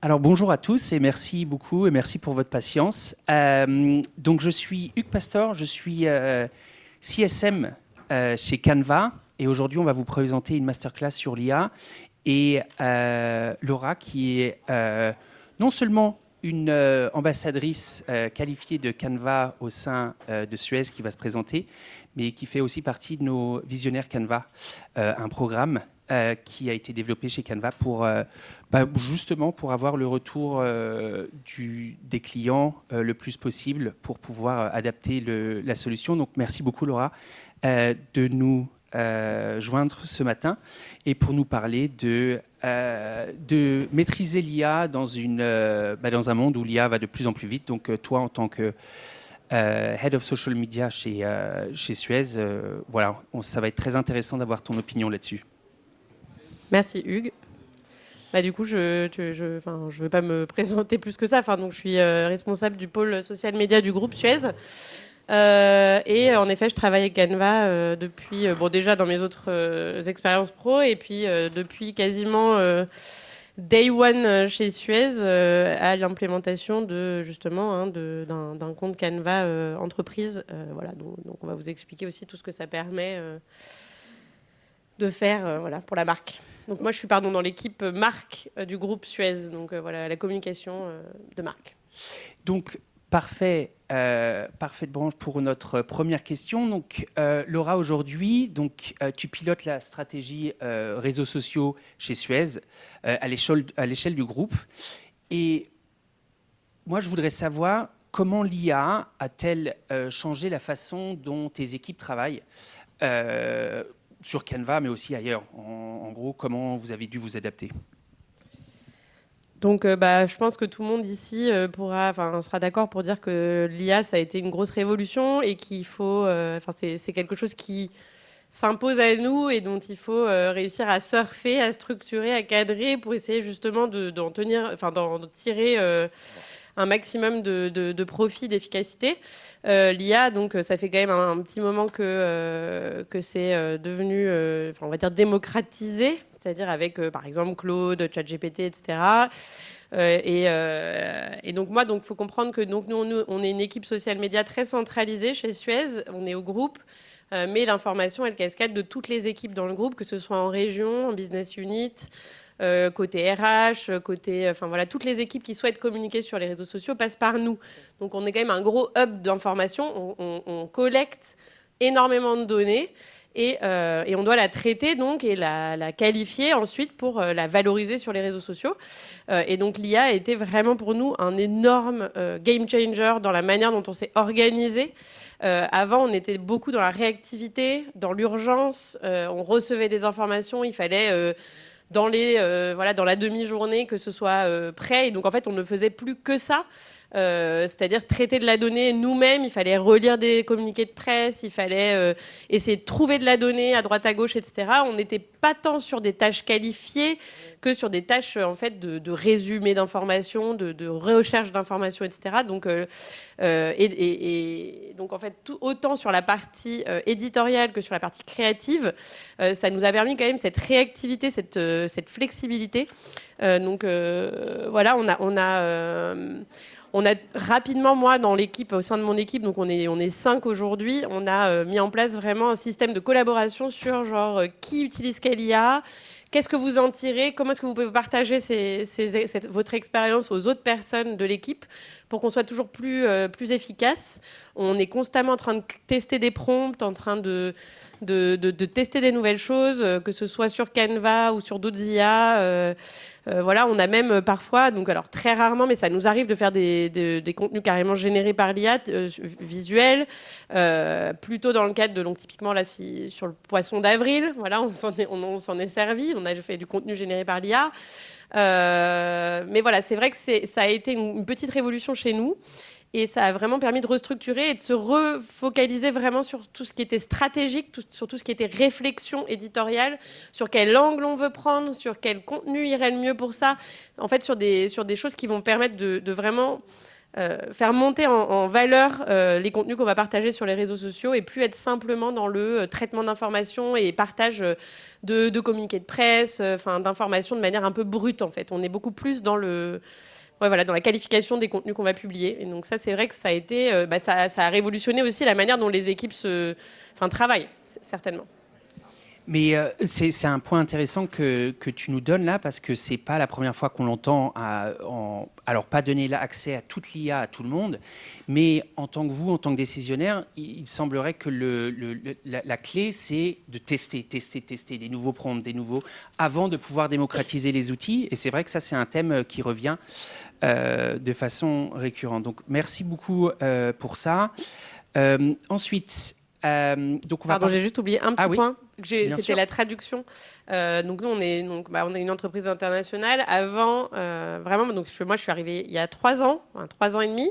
Alors bonjour à tous et merci beaucoup et merci pour votre patience. Donc je suis Hugues Pastor, je suis CSM chez Canva et aujourd'hui on va vous présenter une masterclass sur l'IA et Laura qui est non seulement une ambassadrice qualifiée de Canva au sein de Suez qui va se présenter, mais qui fait aussi partie de nos visionnaires Canva, un programme qui a été développé chez Canva pour justement pour avoir le retour des clients le plus possible pour pouvoir adapter la solution. Donc merci beaucoup Laura de nous joindre ce matin et pour nous parler de maîtriser l'IA dans un monde où l'IA va de plus en plus vite. Donc toi en tant que Head of Social Media chez Suez, voilà, ça va être très intéressant d'avoir ton opinion là-dessus. Merci Hugues. Du coup, je ne vais pas me présenter plus que ça. Donc, je suis responsable du pôle social média du groupe Suez. Et en effet, je travaille avec Canva depuis, déjà dans mes autres expériences pro, et puis depuis quasiment day one chez Suez à l'implémentation d'un compte Canva entreprise. Voilà, donc on va vous expliquer aussi tout ce que ça permet de faire pour la marque. Donc moi, je suis dans l'équipe marque du groupe Suez, donc la communication de marque. Donc, parfait de branche pour notre première question. Donc, Laura, aujourd'hui, tu pilotes la stratégie réseaux sociaux chez Suez à l'échelle du groupe. Et moi, je voudrais savoir comment l'IA a-t-elle changé la façon dont tes équipes travaillent sur Canva, mais aussi ailleurs. En gros, comment vous avez dû vous adapter? Donc, je pense que tout le monde ici sera d'accord pour dire que l'IA, ça a été une grosse révolution et qu'il faut... c'est quelque chose qui s'impose à nous et dont il faut réussir à surfer, à structurer, à cadrer pour essayer justement d'en tirer un maximum de profit, d'efficacité. L'IA, donc, ça fait quand même un petit moment que c'est devenu, on va dire, démocratisé, c'est-à-dire avec, par exemple, Claude, ChatGPT, etc. Et donc, il faut comprendre que nous, on est une équipe social média très centralisée chez Suez. On est au groupe, mais l'information, elle cascade de toutes les équipes dans le groupe, que ce soit en région, en business unit, côté RH, toutes les équipes qui souhaitent communiquer sur les réseaux sociaux passent par nous. Donc on est quand même un gros hub d'information. On collecte énormément de données et on doit la traiter donc et la qualifier ensuite pour la valoriser sur les réseaux sociaux. Et donc l'IA a été vraiment pour nous un énorme game changer dans la manière dont on s'est organisé. Avant, on était beaucoup dans la réactivité, dans l'urgence. On recevait des informations, il fallait dans la demi-journée que ce soit prêt. Et donc, en fait, on ne faisait plus que ça. C'est-à-dire traiter de la donnée nous-mêmes, il fallait relire des communiqués de presse, il fallait essayer de trouver de la donnée à droite à gauche, etc. On n'était pas tant sur des tâches qualifiées que sur des tâches en fait de résumé d'informations, de recherche d'informations, etc. Donc, donc en fait, autant sur la partie éditoriale que sur la partie créative, ça nous a permis quand même cette réactivité, cette flexibilité. On a rapidement, moi, dans l'équipe, au sein de mon équipe, donc on est 5 aujourd'hui, on a mis en place vraiment un système de collaboration sur qui utilise quelle IA, qu'est-ce que vous en tirez, comment est-ce que vous pouvez partager votre expérience aux autres personnes de l'équipe pour qu'on soit toujours plus efficace. On est constamment en train de tester des prompts, en train de tester des nouvelles choses, que ce soit sur Canva ou sur d'autres IA. On a même parfois, donc alors très rarement, mais ça nous arrive de faire des contenus carrément générés par l'IA, visuels, plutôt dans le cadre de, donc typiquement là, sur le poisson d'avril, voilà, on s'en est servi, on a fait du contenu généré par l'IA. Mais voilà, c'est vrai que ça a été une petite révolution chez nous. Et ça a vraiment permis de restructurer et de se refocaliser vraiment sur tout ce qui était stratégique, sur tout ce qui était réflexion éditoriale, sur quel angle on veut prendre, sur quel contenu irait le mieux pour ça. En fait, sur des choses qui vont permettre de vraiment faire monter en valeur les contenus qu'on va partager sur les réseaux sociaux et plus être simplement dans le traitement d'informations et partage de communiqués de presse, d'informations de manière un peu brute en fait. On est beaucoup plus dans dans la qualification des contenus qu'on va publier. Et donc ça, c'est vrai que ça a été, ça a révolutionné aussi la manière dont les équipes travaillent, certainement. Mais c'est un point intéressant que tu nous donnes là, parce que c'est pas la première fois qu'on l'entend. Alors, pas donner l'accès à toute l'IA à tout le monde, mais en tant que vous, en tant que décisionnaire, il semblerait que la clé, c'est de tester des nouveaux prompts, avant de pouvoir démocratiser les outils. Et c'est vrai que ça, c'est un thème qui revient de façon récurrente. Donc, merci beaucoup pour ça. Ensuite... donc Pardon, j'ai juste oublié un petit point. C'était la traduction. Donc nous, on est une entreprise internationale. Avant, vraiment, donc moi, je suis arrivée il y a 3 ans, 3 ans et demi.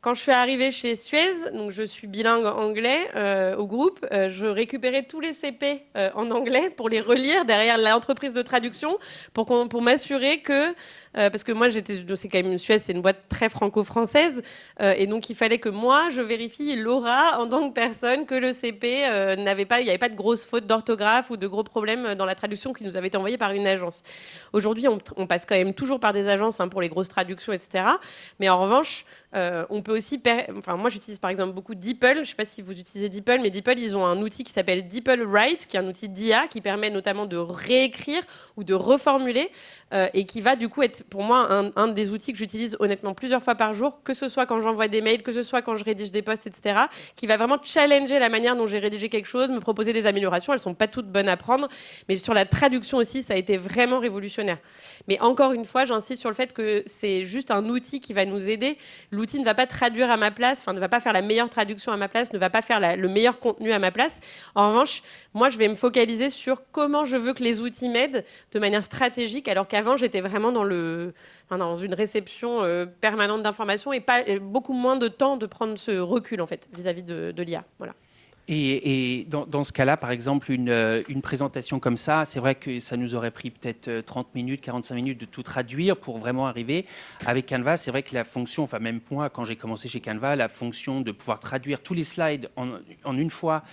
Quand je suis arrivée chez Suez, donc je suis bilingue anglais au groupe, je récupérais tous les CP en anglais pour les relire derrière l'entreprise de traduction pour m'assurer que parce que moi c'est quand même Suez, c'est une boîte très franco-française et donc il fallait que moi je vérifie Laura en tant que personne que le CP il n'y avait pas de grosses fautes d'orthographe ou de gros problèmes dans la traduction qui nous avait été envoyée par une agence. Aujourd'hui, on passe quand même toujours par des agences pour les grosses traductions, etc. Mais en revanche, on peut aussi... moi, j'utilise par exemple beaucoup DeepL. Je ne sais pas si vous utilisez DeepL, mais DeepL, ils ont un outil qui s'appelle DeepL Write, qui est un outil d'IA qui permet notamment de réécrire ou de reformuler et qui va du coup être pour moi un des outils que j'utilise honnêtement plusieurs fois par jour, que ce soit quand j'envoie des mails, que ce soit quand je rédige des posts, etc., qui va vraiment challenger la manière dont j'ai rédigé quelque chose, me proposer des améliorations. Elles ne sont pas toutes bonnes à prendre, mais sur la traduction aussi, ça a été vraiment révolutionnaire. Mais encore une fois, j'insiste sur le fait que c'est juste un outil qui va nous aider. L'outil ne va pas traduire à ma place, ne va pas faire la meilleure traduction à ma place, ne va pas faire le meilleur contenu à ma place. En revanche, moi, je vais me focaliser sur comment je veux que les outils m'aident de manière stratégique, alors qu'avant, j'étais vraiment dans une réception permanente d'informations et beaucoup moins de temps de prendre ce recul, en fait, vis-à-vis de l'IA. Voilà. Et dans ce cas-là, par exemple, une présentation comme ça, c'est vrai que ça nous aurait pris peut-être 30 minutes, 45 minutes de tout traduire pour vraiment arriver. Avec Canva, c'est vrai que la fonction, enfin même moi, quand j'ai commencé chez Canva, la fonction de pouvoir traduire tous les slides en une fois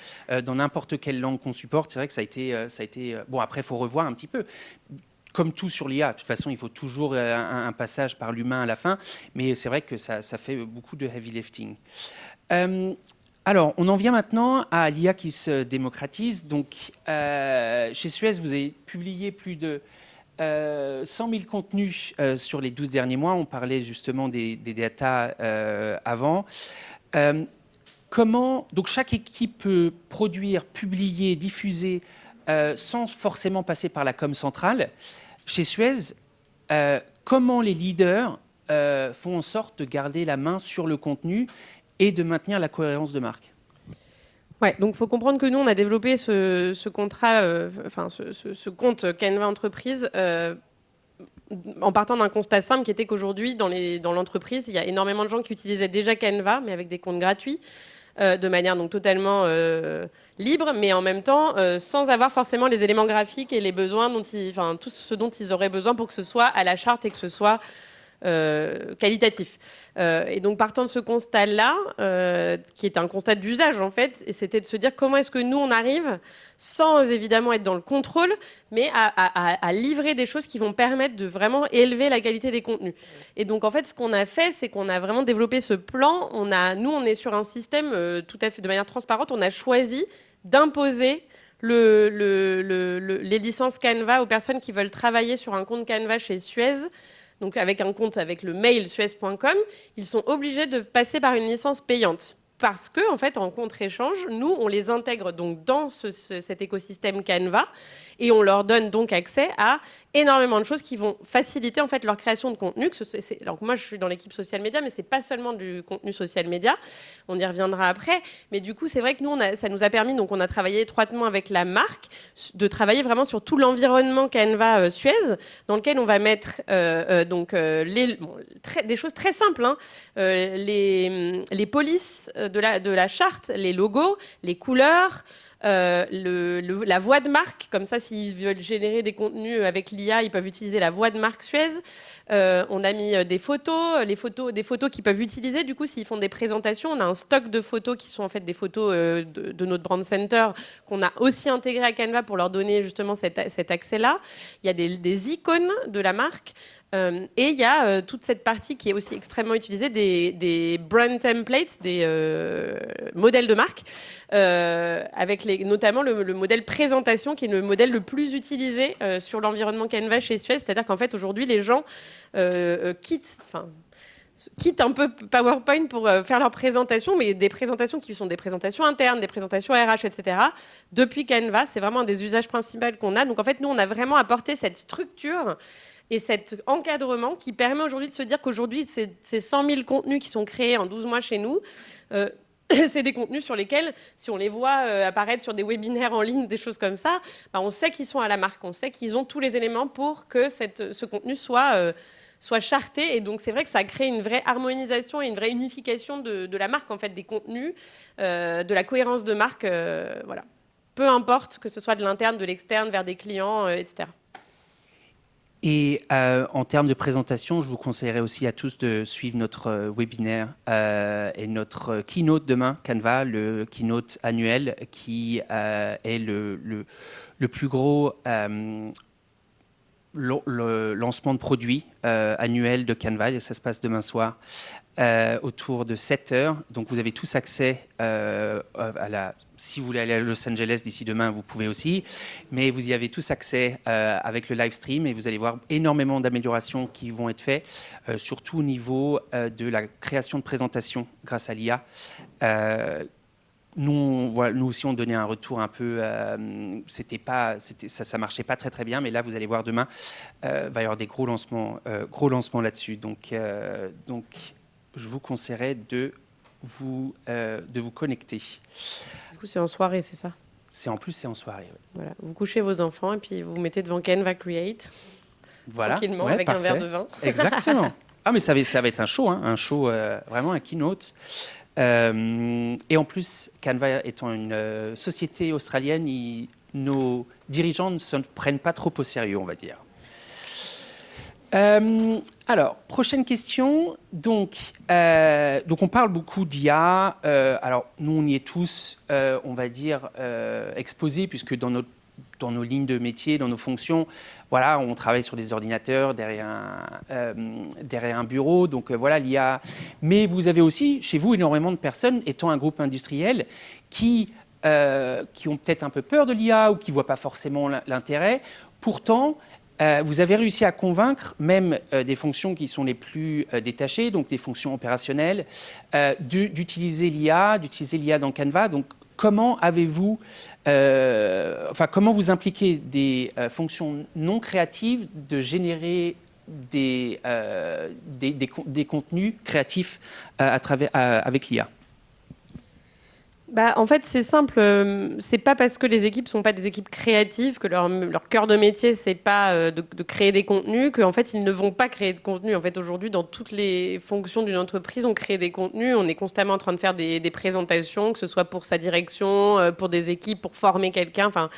dans n'importe quelle langue qu'on supporte, c'est vrai que ça a été... Bon, après, il faut revoir un petit peu. Comme tout sur l'IA, de toute façon, il faut toujours un passage par l'humain à la fin, mais c'est vrai que ça fait beaucoup de heavy lifting. Alors, on en vient maintenant à l'IA qui se démocratise. Donc, chez Suez, vous avez publié plus de 100 000 contenus sur les 12 derniers mois. On parlait justement des datas avant. Donc, chaque équipe peut produire, publier, diffuser sans forcément passer par la com centrale. Chez Suez, comment les leaders font en sorte de garder la main sur le contenu et de maintenir la cohérence de marque? Ouais, donc il faut comprendre que nous, on a développé ce contrat, ce compte Canva Entreprise en partant d'un constat simple qui était qu'aujourd'hui, dans l'entreprise, il y a énormément de gens qui utilisaient déjà Canva, mais avec des comptes gratuits, de manière donc totalement libre, mais en même temps sans avoir forcément les éléments graphiques et les besoins tout ce dont ils auraient besoin pour que ce soit à la charte et que ce soit qualitatif. Et donc partant de ce constat-là, qui est un constat d'usage en fait, et c'était de se dire comment est-ce que nous on arrive, sans évidemment être dans le contrôle, mais à livrer des choses qui vont permettre de vraiment élever la qualité des contenus. Et donc en fait ce qu'on a fait, c'est qu'on a vraiment développé ce plan. Nous on est sur un système tout à fait de manière transparente, on a choisi d'imposer les licences Canva aux personnes qui veulent travailler sur un compte Canva chez Suez. Donc avec un compte avec le mail suez.com, ils sont obligés de passer par une licence payante. Parce que, en fait, en contre-échange, nous, on les intègre donc dans cet écosystème Canva et on leur donne donc accès à énormément de choses qui vont faciliter en fait leur création de contenu. Donc moi, je suis dans l'équipe social média, mais c'est pas seulement du contenu social média. On y reviendra après. Mais du coup, c'est vrai que nous, ça nous a permis, donc on a travaillé étroitement avec la marque, de travailler vraiment sur tout l'environnement Canva Suez, dans lequel on va mettre des choses très simples, hein, les polices de la charte, les logos, les couleurs, la voix de marque. Comme ça, s'ils veulent générer des contenus avec l'IA, ils peuvent utiliser la voix de marque Suez. On a mis des photos, des photos qu'ils peuvent utiliser. Du coup, s'ils font des présentations, on a un stock de photos qui sont en fait des photos de notre brand center qu'on a aussi intégré à Canva pour leur donner justement cet accès-là. Il y a des icônes de la marque. Et il y a toute cette partie qui est aussi extrêmement utilisée, des brand templates, des modèles de marque, avec notamment le modèle présentation, qui est le modèle le plus utilisé sur l'environnement Canva chez Suez. C'est-à-dire qu'en fait, aujourd'hui, les gens quittent un peu PowerPoint pour faire leurs présentations, mais des présentations qui sont des présentations internes, des présentations RH, etc. Depuis Canva, c'est vraiment un des usages principaux qu'on a. Donc en fait, nous, on a vraiment apporté cette structure et cet encadrement qui permet aujourd'hui de se dire qu'aujourd'hui, ces 100 000 contenus qui sont créés en 12 mois chez nous, c'est des contenus sur lesquels, si on les voit apparaître sur des webinaires en ligne, des choses comme ça, on sait qu'ils sont à la marque, on sait qu'ils ont tous les éléments pour que ce contenu soit charté. Et donc, c'est vrai que ça crée une vraie harmonisation et une vraie unification de la marque, en fait, des contenus, de la cohérence de marque. Voilà. Peu importe que ce soit de l'interne, de l'externe, vers des clients, etc. Et en termes de présentation, je vous conseillerais aussi à tous de suivre notre webinaire et notre keynote demain, Canva, le keynote annuel qui est le plus gros le lancement de produits annuel de Canva. Et ça se passe demain soir autour de 7h. Donc vous avez tous accès si vous voulez aller à Los Angeles d'ici demain, vous pouvez aussi. Mais vous y avez tous accès avec le live stream et vous allez voir énormément d'améliorations qui vont être faites, surtout au niveau de la création de présentations grâce à l'IA. Nous aussi, on donnait un retour un peu. Ça marchait pas très bien, mais là, vous allez voir demain, va y avoir des gros lancements là-dessus. Donc, je vous conseillerais de vous connecter. Du coup, c'est en soirée, c'est ça? C'est en soirée. Ouais. Voilà. Vous couchez vos enfants et puis vous vous mettez devant Canva Create. Voilà. Tranquillement, ouais, avec parfait. un verre de vin. Exactement. Ah, mais ça va être un show, vraiment un keynote. Et en plus, Canva étant une société australienne, nos dirigeants ne se prennent pas trop au sérieux, on va dire. Alors, prochaine question. Donc, on parle beaucoup d'IA. Alors, nous, on y est tous, on va dire, exposés, puisque dans nos lignes de métier, dans nos fonctions, voilà, on travaille sur des ordinateurs derrière un bureau. Donc voilà, l'IA. Mais vous avez aussi, chez vous, énormément de personnes, étant un groupe industriel, qui ont peut-être un peu peur de l'IA ou qui ne voient pas forcément l'intérêt. Pourtant, vous avez réussi à convaincre même des fonctions qui sont les plus détachées, donc des fonctions opérationnelles, d'utiliser l'IA dans Canva. Donc, comment vous impliquez des fonctions non créatives de générer des contenus créatifs avec l'IA? En fait, c'est simple. C'est pas parce que les équipes sont pas des équipes créatives que leur cœur de métier c'est pas de créer des contenus, qu'en fait ils ne vont pas créer de contenu. En fait, aujourd'hui, dans toutes les fonctions d'une entreprise, on crée des contenus. On est constamment en train de faire des présentations, que ce soit pour sa direction, pour des équipes, pour former quelqu'un. Enfin,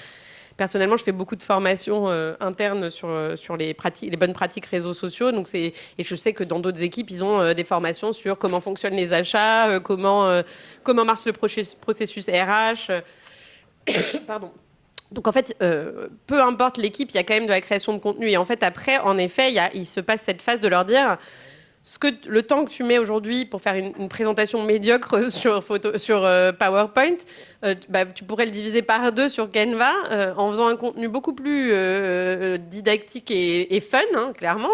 personnellement, je fais beaucoup de formations internes sur les bonnes pratiques réseaux sociaux. Donc et je sais que dans d'autres équipes, ils ont des formations sur comment fonctionnent les achats, comment marche le processus RH. Pardon. Donc en fait, peu importe l'équipe, il y a quand même de la création de contenu. Et en fait, après, en effet, il se passe cette phase de leur dire... le temps que tu mets aujourd'hui pour faire une présentation médiocre sur PowerPoint, tu pourrais le diviser par 2 sur Canva en faisant un contenu beaucoup plus didactique et fun, clairement,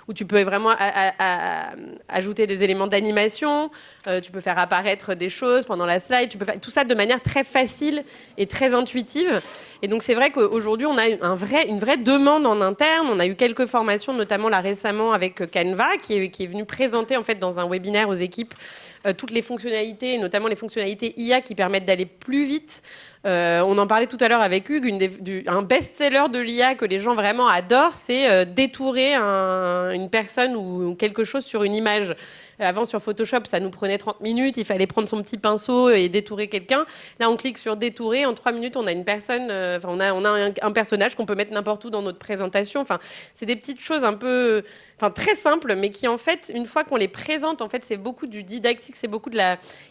où tu peux vraiment ajouter des éléments d'animation, tu peux faire apparaître des choses pendant la slide, tu peux faire tout ça de manière très facile et très intuitive. Et donc c'est vrai qu'aujourd'hui, on a une vraie demande en interne. On a eu quelques formations, notamment là récemment avec Canva, Canva, qui est venu présenter en fait dans un webinaire aux équipes toutes les fonctionnalités, notamment les fonctionnalités IA qui permettent d'aller plus vite. On en parlait tout à l'heure avec Hugues, un best-seller de l'IA que les gens vraiment adorent, c'est détourer une personne ou quelque chose sur une image. Avant, sur Photoshop, ça nous prenait 30 minutes, il fallait prendre son petit pinceau et détourer quelqu'un. Là, on clique sur détourer, en 3 minutes, on a une personne, on a un personnage qu'on peut mettre n'importe où dans notre présentation. Enfin, c'est des petites choses un peu, très simples, mais qui, en fait, une fois qu'on les présente, en fait, c'est beaucoup du didactique, c'est beaucoup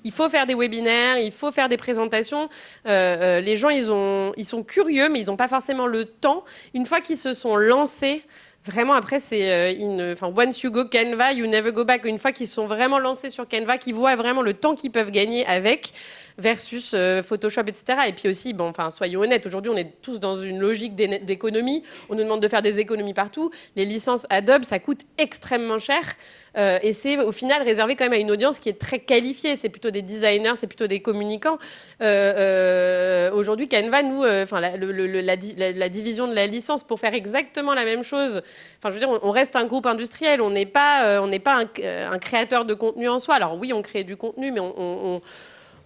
il faut faire des webinaires, il faut faire des présentations. Les gens, ils sont curieux, mais ils n'ont pas forcément le temps. Une fois qu'ils se sont lancés, vraiment, après, c'est once you go Canva, you never go back. Une fois qu'ils sont vraiment lancés sur Canva, qu'ils voient vraiment le temps qu'ils peuvent gagner avec, versus Photoshop, etc. Et puis aussi, soyons honnêtes, aujourd'hui, on est tous dans une logique d'économie. On nous demande de faire des économies partout. Les licences Adobe, ça coûte extrêmement cher. Et c'est au final réservé quand même à une audience qui est très qualifiée. C'est plutôt des designers, c'est plutôt des communicants. Aujourd'hui, Canva, nous, la division de la licence pour faire exactement la même chose. Enfin, je veux dire, on reste un groupe industriel. On n'est pas un créateur de contenu en soi. Alors oui, on crée du contenu, mais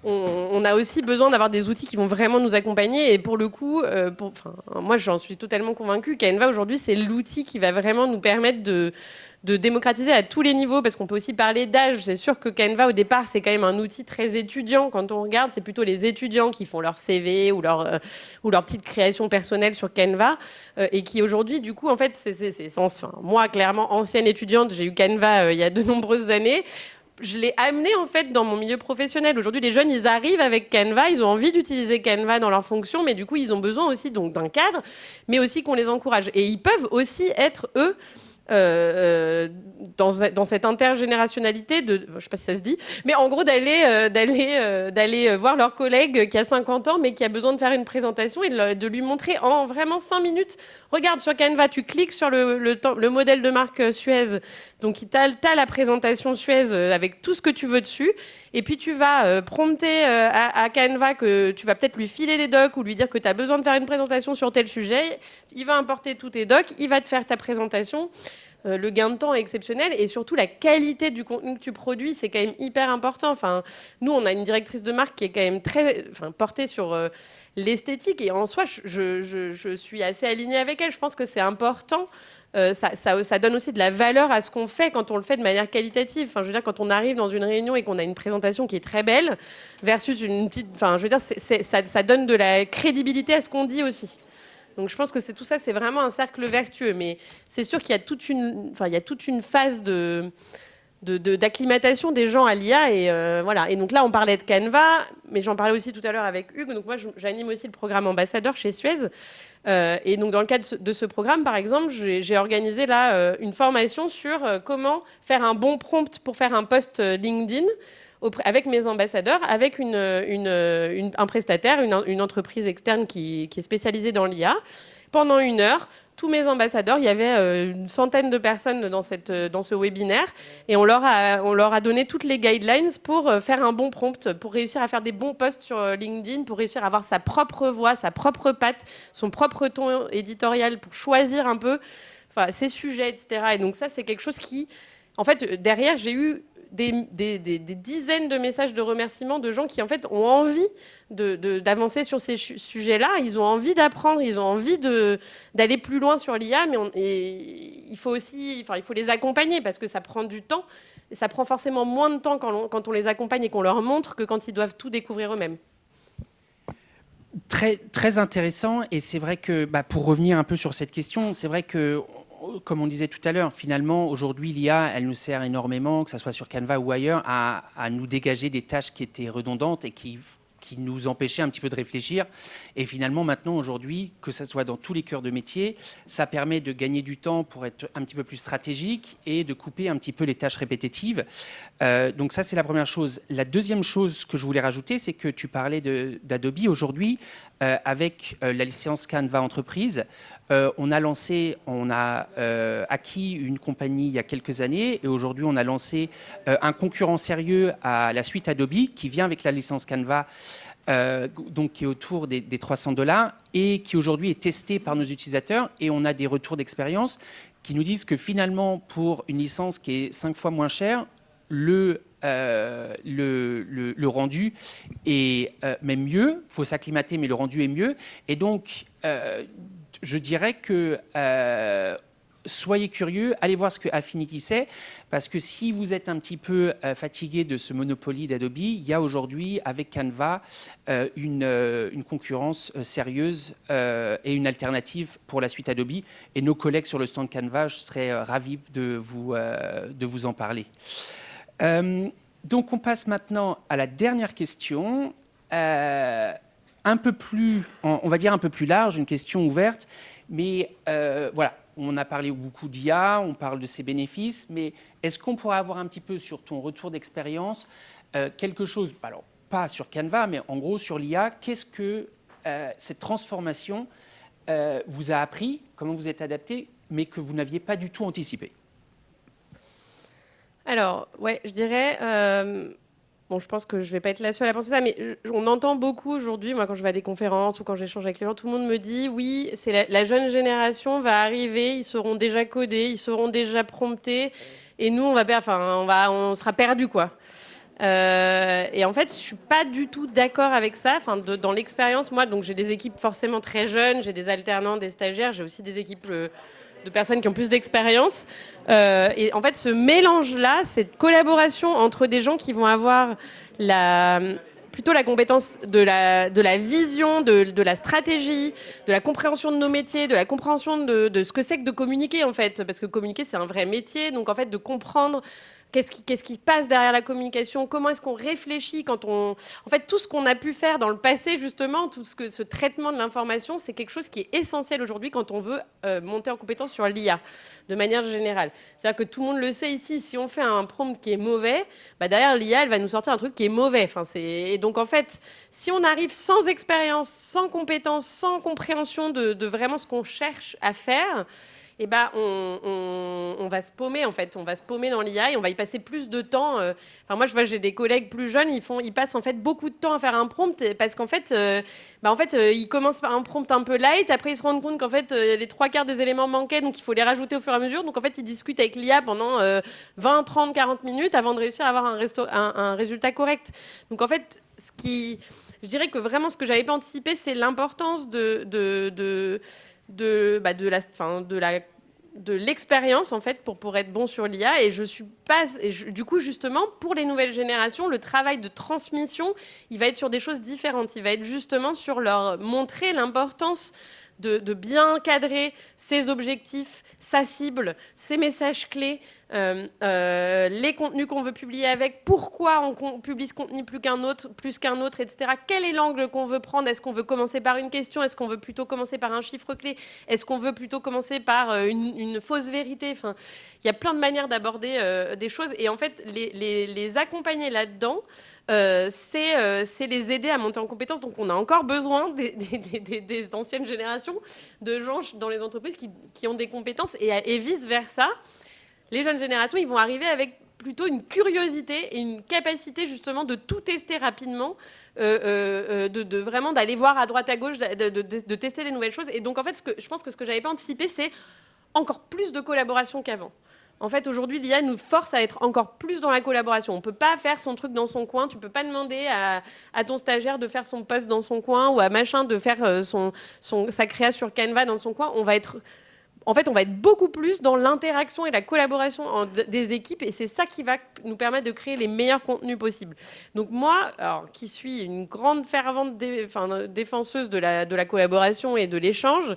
on a aussi besoin d'avoir des outils qui vont vraiment nous accompagner. Et pour le coup, moi, j'en suis totalement convaincue. Canva, aujourd'hui, c'est l'outil qui va vraiment nous permettre de démocratiser à tous les niveaux, parce qu'on peut aussi parler d'âge. C'est sûr que Canva, au départ, c'est quand même un outil très étudiant. Quand on regarde, c'est plutôt les étudiants qui font leur CV ou leur petite création personnelle sur Canva, et qui aujourd'hui, du coup, en fait, moi, clairement, ancienne étudiante, j'ai eu Canva il y a de nombreuses années. Je l'ai amené en fait dans mon milieu professionnel. Aujourd'hui, les jeunes, ils arrivent avec Canva, ils ont envie d'utiliser Canva dans leur fonction, mais du coup, ils ont besoin aussi donc d'un cadre, mais aussi qu'on les encourage. Et ils peuvent aussi être, eux, dans cette intergénérationnalité je ne sais pas si ça se dit, mais en gros d'aller voir leur collègue qui a 50 ans mais qui a besoin de faire une présentation et de lui montrer en vraiment 5 minutes. Regarde sur Canva, tu cliques sur le modèle de marque Suez, donc tu as la présentation Suez avec tout ce que tu veux dessus, et puis tu vas prompter à Canva que tu vas peut-être lui filer des docs ou lui dire que tu as besoin de faire une présentation sur tel sujet. Il va importer tous tes docs, il va te faire ta présentation. Le gain de temps est exceptionnel, et surtout la qualité du contenu que tu produis, c'est quand même hyper important. Enfin, nous, on a une directrice de marque qui est quand même très portée sur l'esthétique, et en soi, je suis assez alignée avec elle. Je pense que c'est important. Ça donne aussi de la valeur à ce qu'on fait quand on le fait de manière qualitative. Enfin, je veux dire, quand on arrive dans une réunion et qu'on a une présentation qui est très belle versus une petite... Enfin, je veux dire, ça donne de la crédibilité à ce qu'on dit aussi. Donc je pense que tout ça, c'est vraiment un cercle vertueux. Mais c'est sûr qu'il y a toute une phase d'acclimatation des gens à l'IA. Et voilà. Et donc là, on parlait de Canva, mais j'en parlais aussi tout à l'heure avec Hugues. Donc moi, j'anime aussi le programme ambassadeur chez Suez. Et donc dans le cadre de ce programme, par exemple, j'ai organisé là une formation sur comment faire un bon prompt pour faire un post LinkedIn avec mes ambassadeurs, avec un prestataire, une entreprise externe qui est spécialisée dans l'IA. Pendant 1 heure, tous mes ambassadeurs, il y avait une centaine de personnes dans ce webinaire, et on leur a donné toutes les guidelines pour faire un bon prompt, pour réussir à faire des bons posts sur LinkedIn, pour réussir à avoir sa propre voix, sa propre patte, son propre ton éditorial, pour choisir un peu ses sujets, etc. Et donc ça, c'est quelque chose qui... En fait, derrière, j'ai eu des dizaines de messages de remerciements de gens qui, en fait, ont envie d'avancer sur ces sujets-là. Ils ont envie d'apprendre, ils ont envie d'aller plus loin sur l'IA, mais il faut les accompagner, parce que ça prend du temps. Et ça prend forcément moins de temps quand on les accompagne et qu'on leur montre que quand ils doivent tout découvrir eux-mêmes. Très, très intéressant. Et c'est vrai que, pour revenir un peu sur cette question, c'est vrai que, comme on disait tout à l'heure, finalement, aujourd'hui, l'IA, elle nous sert énormément, que ce soit sur Canva ou ailleurs, à nous dégager des tâches qui étaient redondantes et qui nous empêchaient un petit peu de réfléchir. Et finalement, maintenant, aujourd'hui, que ce soit dans tous les cœurs de métier, ça permet de gagner du temps pour être un petit peu plus stratégique et de couper un petit peu les tâches répétitives. Donc ça, c'est la première chose. La deuxième chose que je voulais rajouter, c'est que tu parlais d'Adobe. Aujourd'hui, avec la licence Canva Entreprise, on a acquis une compagnie il y a quelques années, et aujourd'hui on a lancé un concurrent sérieux à la suite Adobe qui vient avec la licence Canva, donc qui est autour des $300 et qui aujourd'hui est testé par nos utilisateurs, et on a des retours d'expérience qui nous disent que finalement, pour une licence qui est 5 fois moins chère, le rendu est même mieux. Il faut s'acclimater, mais le rendu est mieux. Et donc, je dirais que soyez curieux, allez voir ce que Affinity c'est, parce que si vous êtes un petit peu fatigué de ce monopoly d'Adobe, il y a aujourd'hui avec Canva une concurrence sérieuse et une alternative pour la suite Adobe. Et nos collègues sur le stand Canva, je serais ravi de vous en parler. Donc on passe maintenant à la dernière question, un peu plus, on va dire un peu plus large, une question ouverte, mais voilà. On a parlé beaucoup d'IA, on parle de ses bénéfices, mais est-ce qu'on pourrait avoir un petit peu sur ton retour d'expérience quelque chose, alors pas sur Canva, mais en gros sur l'IA, qu'est-ce que cette transformation vous a appris, comment vous êtes adapté, mais que vous n'aviez pas du tout anticipé? Alors, ouais, je dirais... Bon, je pense que je ne vais pas être la seule à penser ça, mais on entend beaucoup aujourd'hui, moi quand je vais à des conférences ou quand j'échange avec les gens, tout le monde me dit, oui, c'est la jeune génération va arriver, ils seront déjà codés, ils seront déjà promptés, et nous, on sera perdus, quoi. Et en fait, je suis pas du tout d'accord avec ça. Enfin, dans l'expérience, moi, donc j'ai des équipes forcément très jeunes, j'ai des alternants, des stagiaires, j'ai aussi des équipes de personnes qui ont plus d'expérience. Et en fait, ce mélange-là, cette collaboration entre des gens qui vont avoir plutôt la compétence de la vision, de la stratégie, de la compréhension de nos métiers, de la compréhension de ce que c'est que de communiquer, en fait. Parce que communiquer, c'est un vrai métier. Donc, en fait, de comprendre qu'est-ce qui se passe derrière la communication, comment est-ce qu'on réfléchit quand on... En fait, tout ce qu'on a pu faire dans le passé, justement, ce traitement de l'information, c'est quelque chose qui est essentiel aujourd'hui quand on veut monter en compétence sur l'IA, de manière générale. C'est-à-dire que tout le monde le sait ici, si on fait un prompt qui est mauvais, bah derrière l'IA, elle va nous sortir un truc qui est mauvais. Et donc, en fait, si on arrive sans expérience, sans compétence, sans compréhension de vraiment ce qu'on cherche à faire, eh ben, on va se paumer, en fait. On va se paumer dans l'IA et on va y passer plus de temps. Enfin, moi, je vois, j'ai des collègues plus jeunes, ils passent en fait beaucoup de temps à faire un prompt parce qu'en fait, ils commencent par un prompt un peu light. Après, ils se rendent compte qu'en fait, les 3/4 des éléments manquaient, donc il faut les rajouter au fur et à mesure. Donc, en fait, ils discutent avec l'IA pendant 20, 30, 40 minutes avant de réussir à avoir un résultat correct. Donc, en fait, je dirais que vraiment, ce que j'avais pas anticipé, c'est l'importance de l'expérience en fait pour être bon sur l'IA. Et du coup, justement, pour les nouvelles générations, le travail de transmission, il va être sur des choses différentes. Il va être justement sur leur montrer l'importance de bien cadrer ses objectifs, sa cible, ses messages clés, les contenus qu'on veut publier avec, pourquoi on publie ce contenu plus qu'un autre, etc. Quel est l'angle qu'on veut prendre? Est-ce qu'on veut commencer par une question? Est-ce qu'on veut plutôt commencer par un chiffre clé? Est-ce qu'on veut plutôt commencer par une fausse vérité? Enfin, il y a plein de manières d'aborder des choses. Et en fait, les accompagner là-dedans, c'est les aider à monter en compétences. Donc, on a encore besoin des anciennes générations de gens dans les entreprises qui ont des compétences et vice-versa. Les jeunes générations, ils vont arriver avec plutôt une curiosité et une capacité justement de tout tester rapidement, de vraiment d'aller voir à droite à gauche, de tester des nouvelles choses. Et donc, en fait, je pense que ce que je n'avais pas anticipé, c'est encore plus de collaboration qu'avant. En fait, aujourd'hui, l'IA nous force à être encore plus dans la collaboration. On ne peut pas faire son truc dans son coin. Tu ne peux pas demander à ton stagiaire de faire son post dans son coin ou à machin de faire sa créa sur Canva dans son coin. On va être beaucoup plus dans l'interaction et la collaboration des équipes, et c'est ça qui va nous permettre de créer les meilleurs contenus possibles. Donc moi, qui suis une grande fervente défenseuse de la collaboration et de l'échange,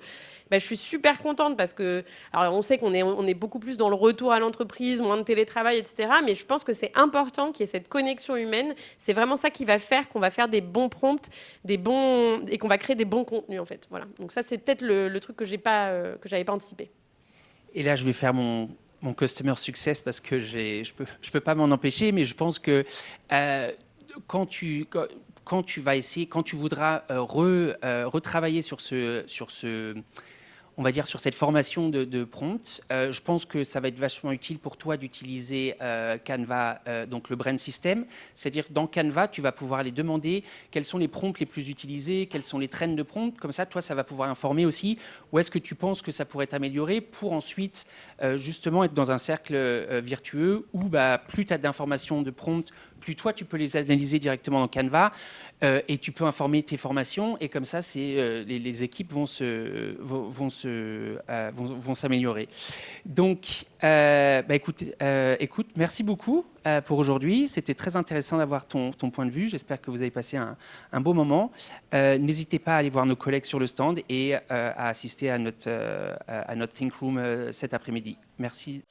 je suis super contente parce que, alors on sait qu'on est beaucoup plus dans le retour à l'entreprise, moins de télétravail, etc. Mais je pense que c'est important qu'il y ait cette connexion humaine. C'est vraiment ça qui va faire qu'on va faire des bons prompts, et qu'on va créer des bons contenus, en fait. Voilà. Donc ça, c'est peut-être le truc que j'avais pas anticipé. Et là, je vais faire mon customer success parce que je peux pas m'en empêcher, mais je pense que quand tu voudras retravailler sur ce on va dire, sur cette formation de prompt. Je pense que ça va être vachement utile pour toi d'utiliser Canva, donc le brand system. C'est-à-dire dans Canva, tu vas pouvoir aller demander quels sont les prompts les plus utilisés, quels sont les trends de prompts. Comme ça, toi, ça va pouvoir informer aussi où est-ce que tu penses que ça pourrait être amélioré pour ensuite justement être dans un cercle virtueux où plus tu as d'informations de prompts, plus toi, tu peux les analyser directement dans Canva et tu peux informer tes formations. Et comme ça, les équipes vont s'améliorer. Donc, écoute, merci beaucoup pour aujourd'hui. C'était très intéressant d'avoir ton point de vue. J'espère que vous avez passé un beau moment. N'hésitez pas à aller voir nos collègues sur le stand et à assister à notre Think Room cet après-midi. Merci.